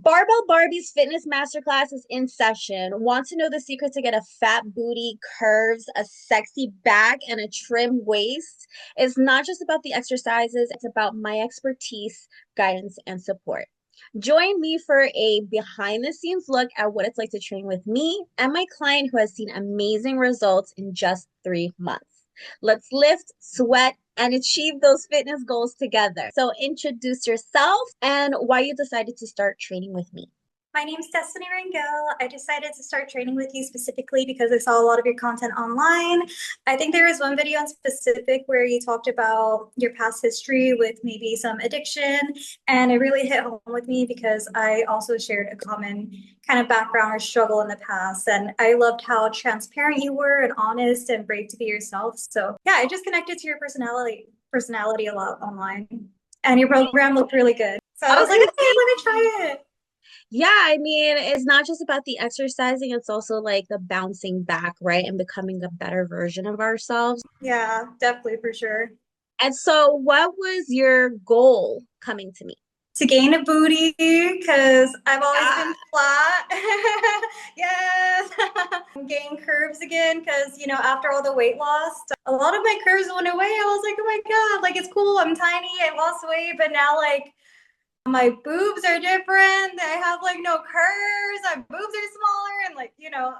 Barbell Barbie's fitness masterclass is in session. Want to know the secret to get a fat booty, curves, a sexy back, and a trim waist? It's not just about the exercises, it's about my expertise, guidance, and support. Join me for a behind the scenes look at what it's like to train with me and my client who has seen amazing results in just 3 months. Let's lift, sweat, and achieve those fitness goals together. So introduce yourself and why you decided to start training with me. My name's Destiny Rangel. I decided to start training with you specifically because I saw a lot of your content online. I think there was one video in specific where you talked about your past history with maybe some addiction, and it really hit home with me because I also shared a common kind of background or struggle in the past, and I loved how transparent you were and honest and brave to be yourself. So yeah, I just connected to your personality a lot online, and your program looked really good. So I was like, Okay. okay, let me try it. Yeah, I mean, it's not just about the exercising, it's also like the bouncing back, right? And becoming a better version of ourselves. Yeah, definitely for sure. And so, what was your goal coming to me? To gain a booty because I've always Ah, been flat. Yes. Gain curves again because, after all the weight loss, a lot of my curves went away. I was like, oh my God, like it's cool. I'm tiny. I lost weight, but now like my boobs are different. I have like no curves. My boobs are smaller. And like,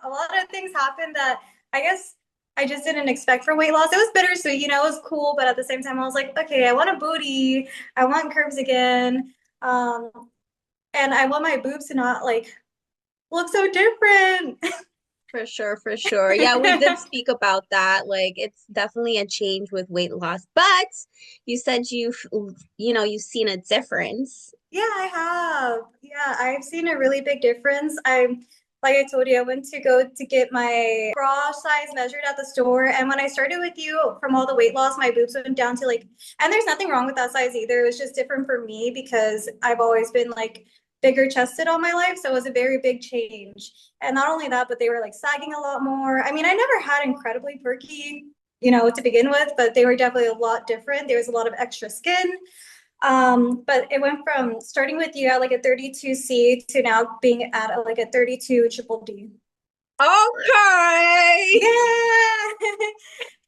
a lot of things happened that I guess I just didn't expect for weight loss. It was bittersweet, it was cool. But at the same time, I was like, okay, I want a booty. I want curves again. Um, and I want my boobs to not like look so different. for sure, for sure. Yeah, we did speak about that. Like, it's definitely a change with weight loss, but you said you've seen a difference. Yeah, I have. Yeah, I've seen a really big difference. Like I told you, I went to go to get my bra size measured at the store. And when I started with you from all the weight loss, my boobs went down to like, and there's nothing wrong with that size either. It was just different for me because I've always been like bigger chested all my life. So it was a very big change. And not only that, but they were like sagging a lot more. I mean, I never had incredibly perky, to begin with, but they were definitely a lot different. There was a lot of extra skin. But it went from starting with you at like a 32C to now being at like a 32 triple D. Okay. Yeah.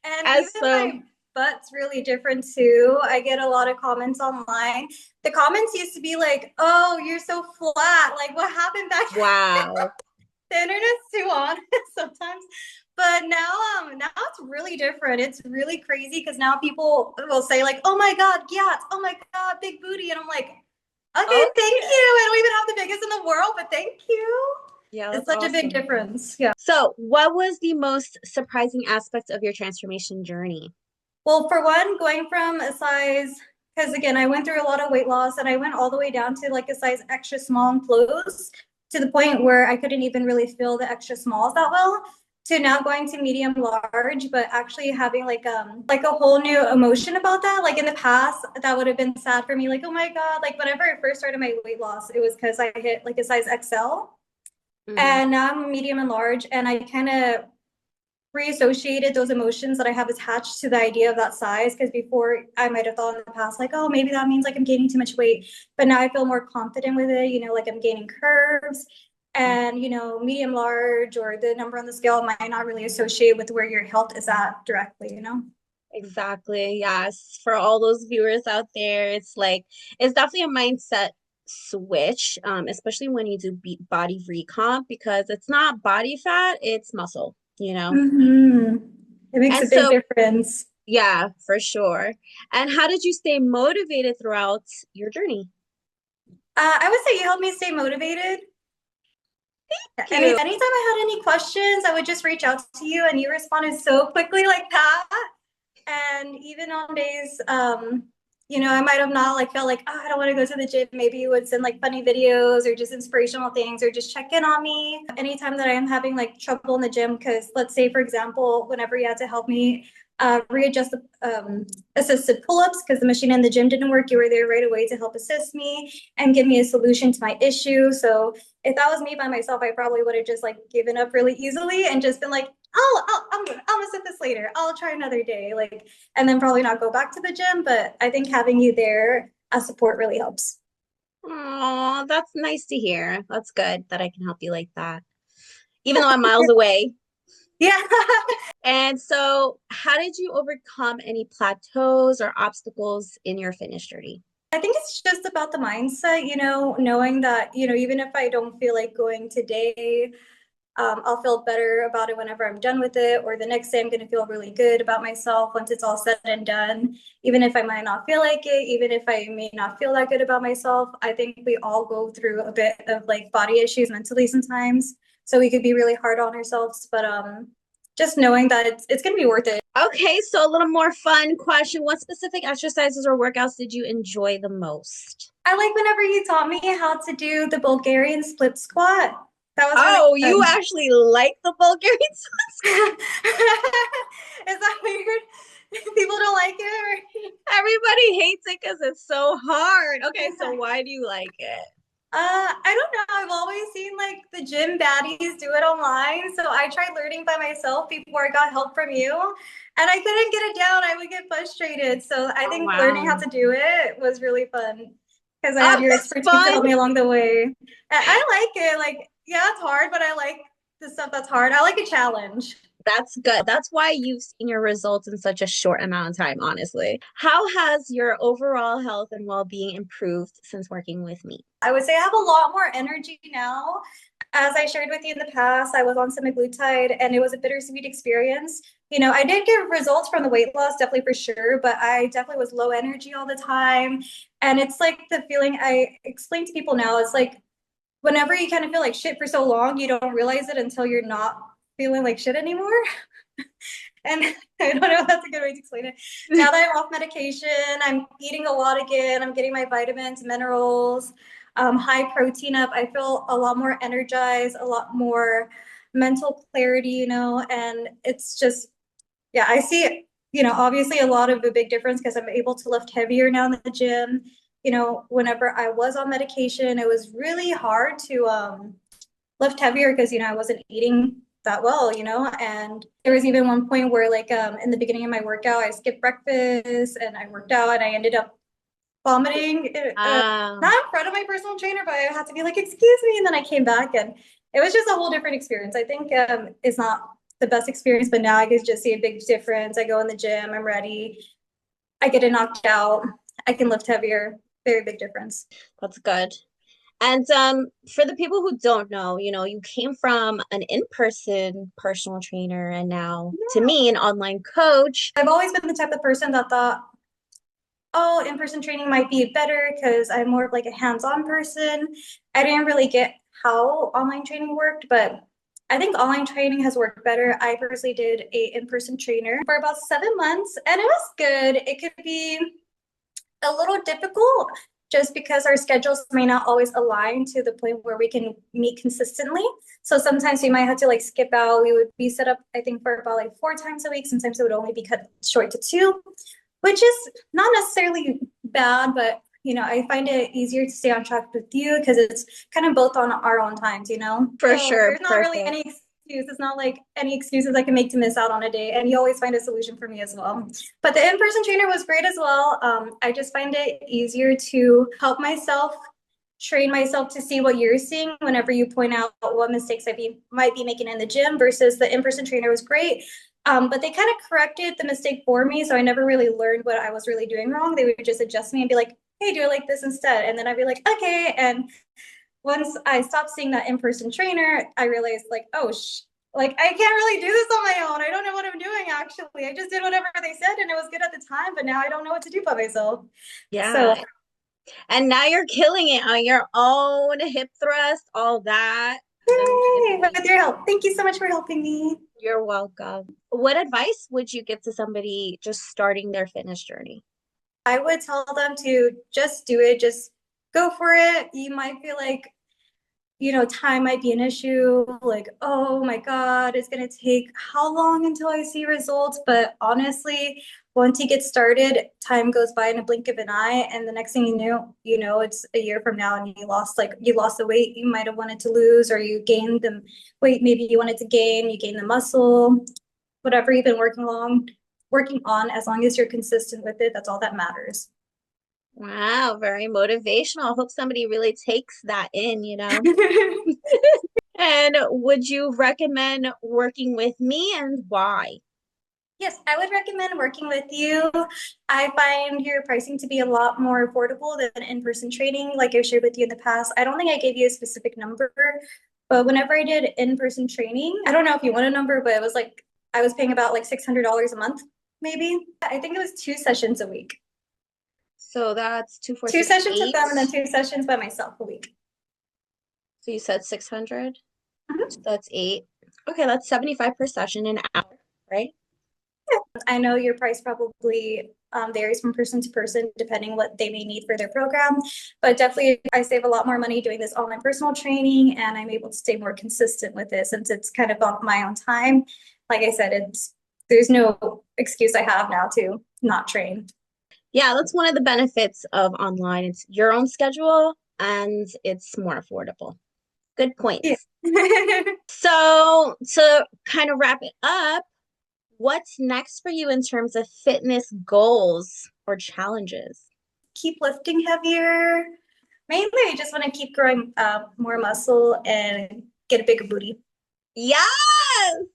And And even so, my butt's really different too. I get a lot of comments online. The comments used to be like, oh, you're so flat. Like, what happened back? wow. The internet's too on sometimes. But now it's really different. It's really crazy because now people will say like, "Oh my God, yeah, oh my God, big booty," and I'm like, "Okay, thank Okay. you." I don't even have the biggest in the world, but thank you. Yeah, It's that's such a big awesome. difference. Yeah. So, what was the most surprising aspect of your transformation journey? Well, for one, going from a size, because again, I went through a lot of weight loss and I went all the way down to like a size extra small and close to the point where I couldn't even really feel the extra smalls that well. To now going to medium large, but actually having like a whole new emotion about that. Like in the past, that would have been sad for me. Like, oh my God, like whenever I first started my weight loss, it was because I hit like a size XL. Hmm. And now I'm medium and large, and I kind of reassociated those emotions that I have attached to the idea of that size. Because before I might have thought in the past, like, oh, maybe that means like I'm gaining too much weight. But now I feel more confident with it, like I'm gaining curves. And, medium large or the number on the scale might not really associate with where your health is at directly. Exactly. Yes. For all those viewers out there, it's definitely a mindset switch, especially when you do body recomp because it's not body fat, it's muscle. Mm-hmm. It makes And a big so, difference. yeah, for sure. And how did you stay motivated throughout your journey? I would say you helped me stay motivated. Thank you. Anytime I had any questions, I would just reach out to you and you responded so quickly like that. And even on days, I might have not like felt like, oh, I don't want to go to the gym. Maybe you would send like funny videos or just inspirational things or just check in on me. Anytime that I am having like trouble in the gym, because let's say, for example, whenever you had to help me readjust the assisted pull-ups because the machine in the gym didn't work, you were there right away to help assist me and give me a solution to my issue. So if that was me by myself, I probably would have just like given up really easily and just been like, I'm gonna sit this later. I'll try another day, like, and then probably not go back to the gym. But I think having you there as support really helps. Oh, that's nice to hear. That's good that I can help you like that, even though I'm miles away. Yeah. And so, how did you overcome any plateaus or obstacles in your fitness journey? I think it's just about the mindset, knowing that, even if I don't feel like going today, I'll feel better about it whenever I'm done with it, or the next day I'm going to feel really good about myself once it's all said and done. Even if I might not feel like it, even if I may not feel that good about myself, I think we all go through a bit of like body issues mentally sometimes. So we could be really hard on ourselves, but just knowing that it's going to be worth it. Okay, so a little more fun question. What specific exercises or workouts did you enjoy the most? I like whenever you taught me how to do the Bulgarian split squat. That was really Oh, you fun. actually like the Bulgarian split? Is that weird? People don't like it? Everybody hates it because it's so hard. Okay, so why do you like it? I don't know. I've always seen like the gym baddies do it online. So I tried learning by myself before I got help from you. And I couldn't get it down. I would get frustrated. So I Oh, think learning how wow. to do it was really fun because I Oh, had your that's expertise to fun. help me along the way. I like it. Like, yeah, it's hard, but I like the stuff that's hard. I like a challenge. That's good. That's why you've seen your results in such a short amount of time, honestly. How has your overall health and well-being improved since working with me? I would say I have a lot more energy now. As I shared with you in the past, I was on semaglutide and it was a bittersweet experience. I did get results from the weight loss, definitely for sure, but I definitely was low energy all the time. And it's like the feeling I explain to people now, it's like whenever you kind of feel like shit for so long, you don't realize it until you're not feeling like shit anymore. And I don't know if that's a good way to explain it. Now that I'm off medication, I'm eating a lot again. I'm getting my vitamins, minerals, high protein up. I feel a lot more energized, a lot more mental clarity, and it's just, yeah, I see, obviously a lot of a big difference because I'm able to lift heavier now in the gym. Whenever I was on medication, it was really hard to lift heavier because I wasn't eating that well, and there was even one point where like in the beginning of my workout I skipped breakfast and I worked out and I ended up vomiting, Ah, not in front of my personal trainer, but I had to be like, excuse me, and then I came back and it was just a whole different experience. I think it's not the best experience, but now I can just see a big difference. I go in the gym, I'm ready, I get it knocked out, I can lift heavier. Very big difference. that's good. And for the people who don't know, you came from an in-person personal trainer and now to me, an online coach. I've always been the type of person that thought, oh, in-person training might be better because I'm more of like a hands-on person. I didn't really get how online training worked, but I think online training has worked better. I personally did a in-person trainer for about 7 months and it was good. It could be a little difficult just because our schedules may not always align to the point where we can meet consistently. So sometimes we might have to like skip out. We would be set up, I think, for about like 4 times a week. Sometimes it would only be cut short to two, which is not necessarily bad, but I find it easier to stay on track with you because it's kind of both on our own times. For So sure, there's not really perfect. any excuse. It's not like any excuses I can make to miss out on a day. And you always find a solution for me as well. But the in-person trainer was great as well. I just find it easier to help myself train myself to see what you're seeing whenever you point out what mistakes might be making in the gym versus the in-person trainer was great. But they kind of corrected the mistake for me. So I never really learned what I was really doing wrong. They would just adjust me and be like, hey, do it like this instead. And then I'd be like, okay. And once I stopped seeing that in-person trainer, I realized like, oh, like I can't really do this on my own. I don't know what I'm doing actually. I just did whatever they said and it was good at the time, but now I don't know what to do by myself. So Yeah. And now you're killing it on your own hip thrust, all that. yay, with your help. Thank you so much for helping me. You're welcome. What advice would you give to somebody just starting their fitness journey? I would tell them to just do it, just go for it. You might feel like time might be an issue, like, oh my God, it's going to take how long until I see results? But honestly, once you get started, time goes by in a blink of an eye. And the next thing it's a year from now and you lost the weight you might have wanted to lose, or you gained the weight maybe you wanted to gain, you gain the muscle, whatever you've been working on, as long as you're consistent with it, that's all that matters. Wow, very motivational. I hope somebody really takes that in. And would you recommend working with me and why? Yes, I would recommend working with you. I find your pricing to be a lot more affordable than in-person training, like I shared with you in the past. I don't think I gave you a specific number, but whenever I did in-person training, I don't know if you want a number, but it was like I was paying about like $600 a month, maybe. I think it was 2 sessions a week. So that's two, four, Two six, sessions with eight. them and then 2 sessions by myself a week. So you said 600. So Mhm. that's eight. Okay, that's 75 per session an hour, right? I know your price probably varies from person to person, depending what they may need for their program. But definitely, I save a lot more money doing this online personal training, and I'm able to stay more consistent with it since it's kind of on my own time. Like I said, there's no excuse I have now to not train. Yeah, that's one of the benefits of online. It's your own schedule and it's more affordable. Good Yeah. points. So, to kind of wrap it up, what's next for you in terms of fitness goals or challenges? Keep lifting heavier. Mainly, I just want to keep growing more muscle and get a bigger booty. Yes!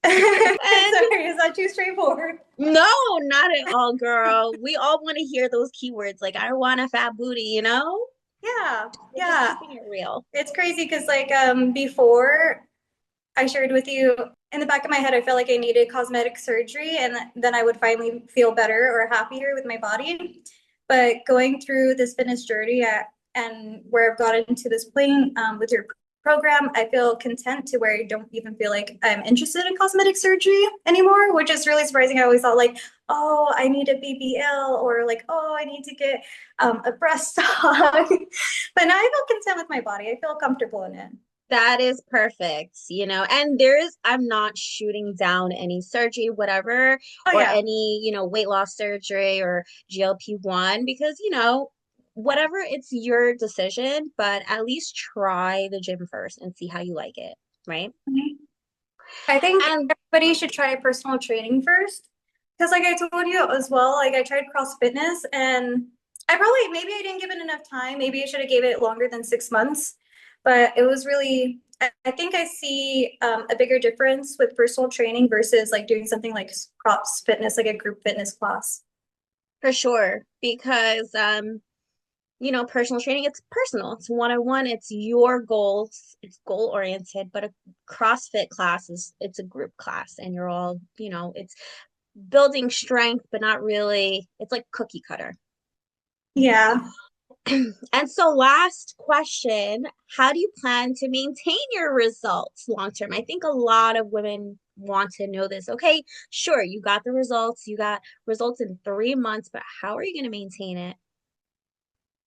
And Sorry, is that too straightforward? no, not at all, girl. We all want to hear those keywords like I want a fat booty. Yeah, We're just yeah. keeping it real. It's crazy because like before I shared with you in the back of my head I felt like I needed cosmetic surgery and then I would finally feel better or happier with my body. But going through this fitness journey and where I've gotten to this point with your program, I feel content to where I don't even feel like I'm interested in cosmetic surgery anymore, which is really surprising. I always thought like, oh, I need a BBL or like, oh, I need to get a breast aug. But now I feel content with my body. I feel comfortable in it. That is perfect. And I'm not shooting down any surgery, whatever, Oh or yeah. any weight loss surgery or GLP-1 because whatever, it's your decision, but at least try the gym first and see how you like it, right? I think And everybody should try personal training first. Because like I told you as well, like I tried cross fitness and I probably maybe I didn't give it enough time. Maybe I should have gave it longer than 6 months. But it was really I think I see a bigger difference with personal training versus like doing something like cross fitness, like a group fitness class. for sure, because personal training, it's personal, it's one-on-one, it's your goals, it's goal oriented, but a CrossFit class it's a group class and you're all, it's building strength, but not really. It's like cookie cutter. Yeah. And so, last question, how do you plan to maintain your results long term? I think a lot of women want to know this. Okay, sure, you got the results, you got results in 3 months, but how are you going to maintain it?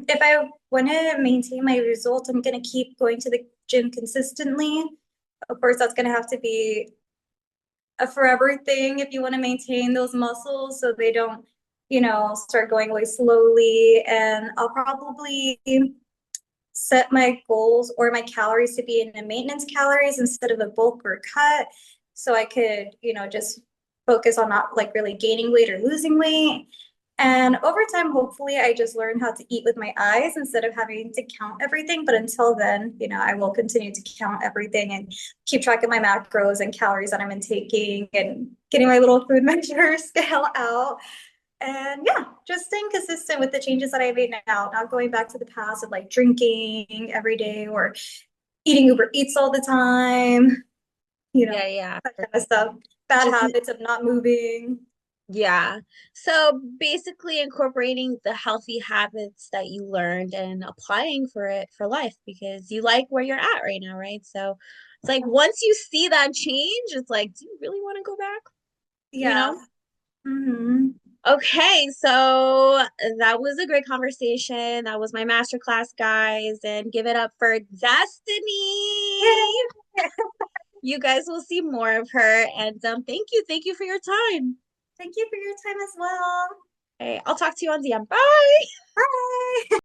If I want to maintain my results, I'm going to keep going to the gym consistently. Of course, that's going to have to be a forever thing if you want to maintain those muscles so they don't, start going away slowly. And I'll probably set my goals or my calories to be in the maintenance calories instead of a bulk or cut. So I could, just focus on not like really gaining weight or losing weight. And over time, hopefully, I just learn how to eat with my eyes instead of having to count everything. But until then, I will continue to count everything and keep track of my macros and calories that I'm intaking and getting my little food measure scale out. And yeah, just staying consistent with the changes that I made now, not going back to the past of like drinking every day or eating Uber Eats all the time, Yeah, yeah. that kind of stuff. Bad Just habits of not moving. yeah. So basically incorporating the healthy habits that you learned and applying for it for life because you like where you're at right now, right? So it's like once you see that change, it's like, do you really want to go back? You Yeah. know? Mm-hmm. Okay, so that was a great conversation. That was my masterclass, guys, and give it up for Destiny. You guys will see more of her, and thank you for your time. Thank you for your time as well. Okay, I'll talk to you on DM. Bye. Bye.